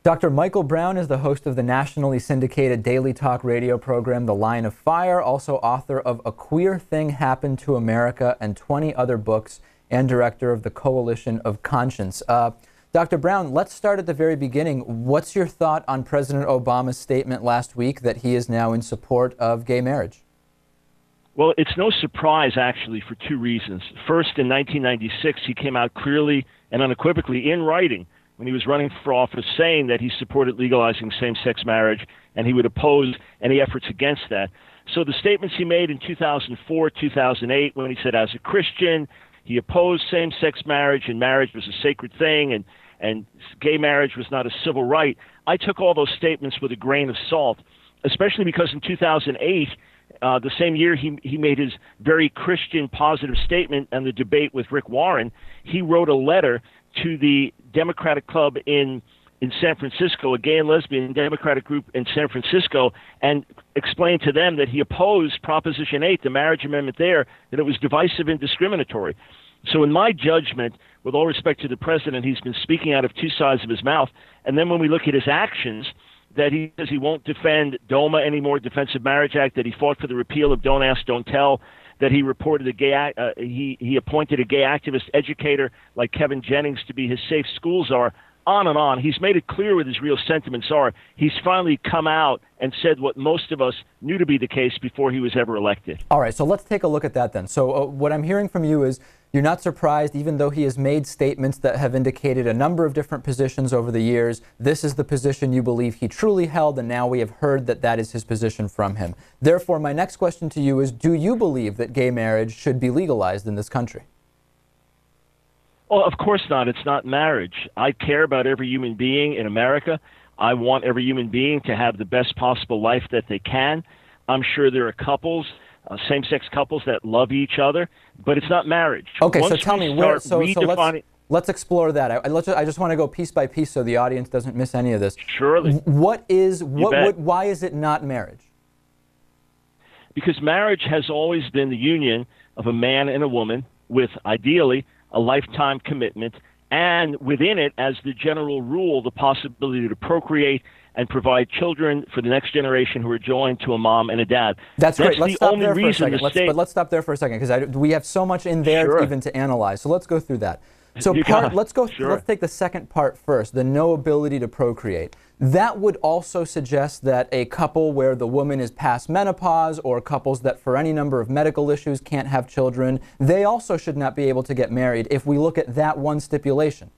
Dr. Michael Brown is the host of the nationally syndicated daily talk radio program, The Line of Fire, also author of A Queer Thing Happened to America and 20 other books, and director of the Coalition of Conscience. Dr. Brown, let's start at the very beginning. What's your thought on President Obama's statement last week that he is now in support of gay marriage? Well, it's no surprise, actually, for two reasons. First, in 1996, he came out clearly and unequivocally in writing when he was running for office saying that he supported legalizing same-sex marriage and he would oppose any efforts against that. So the statements he made in 2004, 2008, when he said as a Christian, he opposed same-sex marriage and marriage was a sacred thing and gay marriage was not a civil right, I took all those statements with a grain of salt, especially because in 2008, the same year he made his very Christian positive statement and the debate with Rick Warren, he wrote a letter to the Democratic Club in San Francisco, a gay and lesbian Democratic group in San Francisco, and explained to them that he opposed Proposition 8, the marriage amendment there, that it was divisive and discriminatory. So in my judgment, with all respect to the president, he's been speaking out of two sides of his mouth. And then when we look at his actions, that he says he won't defend DOMA anymore, Defense of Marriage Act, that he fought for the repeal of Don't Ask, Don't Tell, that he reported he appointed a gay activist educator like Kevin Jennings to be his safe school czar, on and on. He's made it clear what his real sentiments are. He's finally come out and said what most of us knew to be the case before he was ever elected. All right, so let's take a look at that then. So what I'm hearing from you is you're not surprised, even though he has made statements that have indicated a number of different positions over the years. This is the position you believe he truly held, and now we have heard that that is his position from him. Therefore, my next question to you is, do you believe that gay marriage should be legalized in this country? Well, of course not. It's not marriage. I care about every human being in America. I want every human being to have the best possible life that they can. I'm sure there are couples, same-sex couples that love each other, but it's not marriage. Okay, Once so tell me, where, so let's explore that. I just want to go piece by piece so the audience doesn't miss any of this. Surely. Why is it not marriage? Because marriage has always been the union of a man and a woman with, ideally, a lifetime commitment, and within it, as the general rule, the possibility to procreate and provide children for the next generation who are joined to a mom and a dad. That's great. Let's the stop only there for a reason second. the Let's stop there for a second because we have so much in there Sure. even to analyze. So let's go through that. So let's take the second part first, the no ability to procreate. That would also suggest that a couple where the woman is past menopause or couples that for any number of medical issues can't have children, they also should not be able to get married if we look at that one stipulation.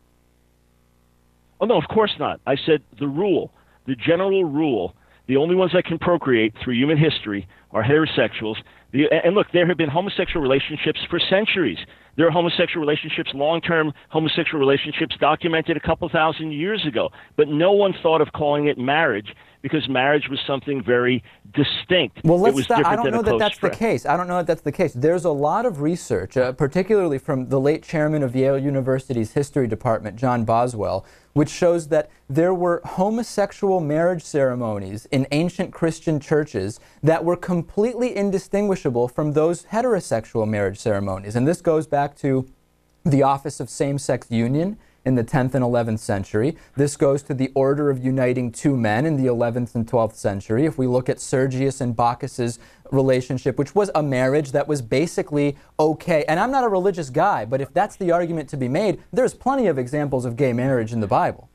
Oh, no, of course not. I said the rule, the general rule, the only ones that can procreate through human history are heterosexuals. And look, there have been homosexual relationships for centuries. There are homosexual relationships, long-term homosexual relationships documented a couple thousand years ago. But no one thought of calling it marriage because marriage was something very distinct. Well, let's stop. I don't know that that's the case. I don't know that that's the case. There's a lot of research, particularly from the late chairman of Yale University's history department, John Boswell, which shows that there were homosexual marriage ceremonies in ancient Christian churches that were completely indistinguishable from those heterosexual marriage ceremonies. And this goes back to the Office of Same-Sex Union in the 10th and 11th century. This goes to the Order of Uniting Two Men in the 11th and 12th century. If we look at Sergius and Bacchus's relationship, which was a marriage that was basically okay. And I'm not a religious guy, but if that's the argument to be made, there's plenty of examples of gay marriage in the Bible.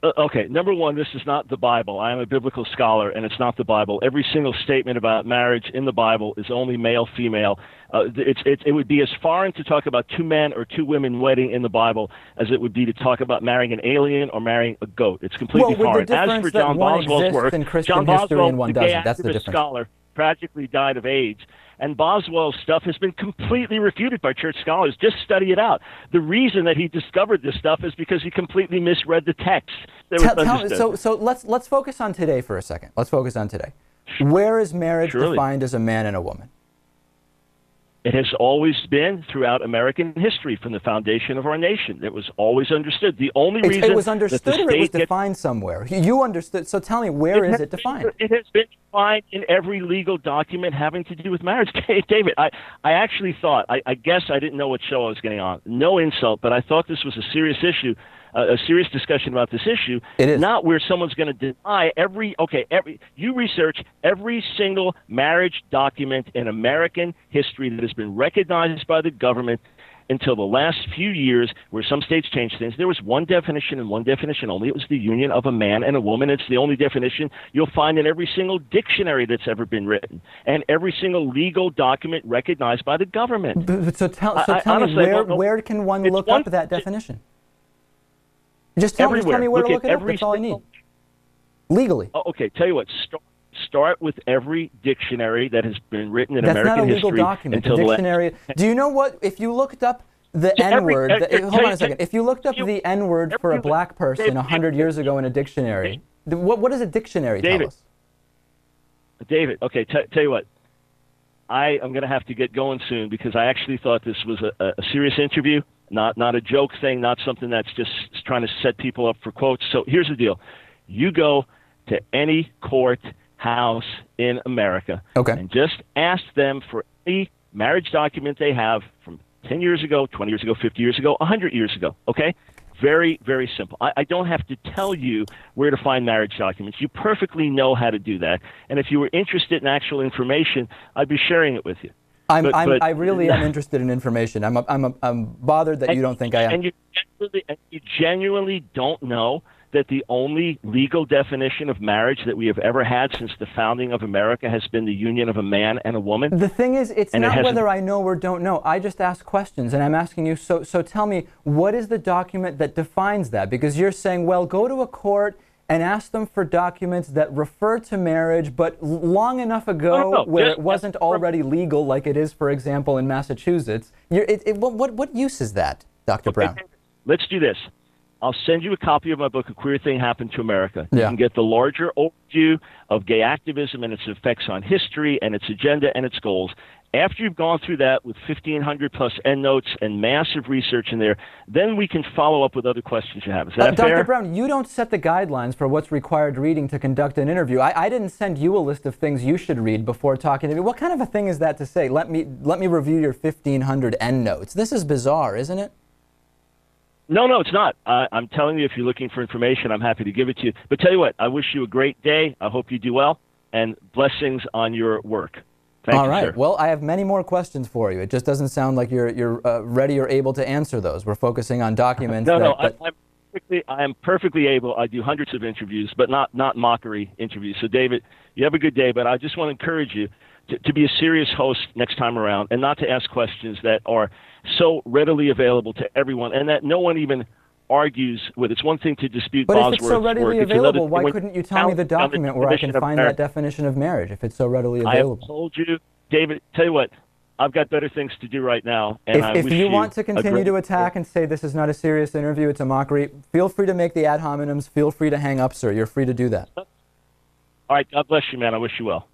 Okay, number one, this is not the Bible. I am a biblical scholar, and it's not the Bible. Every single statement about marriage in the Bible is only male-female. It would be as foreign to talk about two men or two women wedding in the Bible as it would be to talk about marrying an alien or marrying a goat. It's completely foreign. As for John Boswell's work, John Boswell, the gay activist scholar, tragically died of AIDS. And Boswell's stuff has been completely refuted by church scholars. Just study it out. The reason that he discovered this stuff is because he completely misread the text. So let's focus on today for a second. Let's focus on today. Where is marriage defined as a man and a woman? It has always been throughout American history from the foundation of our nation. It was always understood. The only reason it was understood or it was defined somewhere? You understood. So tell me, where is it defined? It has been defined in every legal document having to do with marriage. David, I actually thought, I guess I didn't know what show I was getting on. No insult, but I thought this was a serious issue a serious discussion about this issue. It is. Not where someone's going to deny you research every single marriage document in American history that has been recognized by the government until the last few years, where some states changed things. There was one definition and one definition only. It was the union of a man and a woman. It's the only definition you'll find in every single dictionary that's ever been written and every single legal document recognized by the government. So tell me, where can one look up that definition? Just tell me where to look it up. That's all I need. Legally. Oh, okay, tell you what. Start with every dictionary that has been written in American history. That's not a legal document. The dictionary. Do you know what? If you looked up the N-word, hold on a second. If you looked up the N-word for a black person 100 years ago in a dictionary, what does a dictionary tell us? David, okay, tell you what. I am going to have to get going soon because I actually thought this was a serious interview, not a joke thing, not something that's just trying to set people up for quotes. So here's the deal. You go to any court house in America and just ask them for any marriage document they have from 10 years ago, 20 years ago, 50 years ago, 100 years ago, okay? Very, very simple. I don't have to tell you where to find marriage documents. You perfectly know how to do that. And if you were interested in actual information, I'd be sharing it with you. I really am interested in information. I'm bothered that you don't think I am. And you genuinely don't know that the only legal definition of marriage that we have ever had since the founding of America has been the union of a man and a woman? The thing is, it's not whether I know or don't know. I just ask questions, and I'm asking you, so tell me, what is the document that defines that? Because you're saying, well, go to a court and ask them for documents that refer to marriage, but long enough ago where it wasn't already legal, like it is, for example, in Massachusetts. What use is that, Dr. Brown? Let's do this. I'll send you a copy of my book, A Queer Thing Happened to America. Yeah. You can get the larger overview of gay activism and its effects on history and its agenda and its goals. After you've gone through that with 1,500 plus endnotes and massive research in there, then we can follow up with other questions you have. Is that fair? Dr. Brown, you don't set the guidelines for what's required reading to conduct an interview. I didn't send you a list of things you should read before talking to me. What kind of a thing is that to say? Let me review your 1,500 endnotes. This is bizarre, isn't it? No, it's not. I'm telling you, if you're looking for information, I'm happy to give it to you. But tell you what, I wish you a great day. I hope you do well, and blessings on your work. Thank you, all right. Sir. Well, I have many more questions for you. It just doesn't sound like you're ready or able to answer those. We're focusing on documents. I'm perfectly able. I do hundreds of interviews, but not mockery interviews. So, David, you have a good day, but I just want to encourage you to be a serious host next time around and not to ask questions that are so readily available to everyone and that no one even argues with. It's one thing to dispute Bosworth's work. But if it's so readily available, why couldn't you tell me the document where I can find that definition of marriage if it's so readily available? I have told you, David, tell you what, I've got better things to do right now. And if you want to continue to attack and say this is not a serious interview, it's a mockery, feel free to make the ad hominems. Feel free to hang up, sir. You're free to do that. All right. God bless you, man. I wish you well.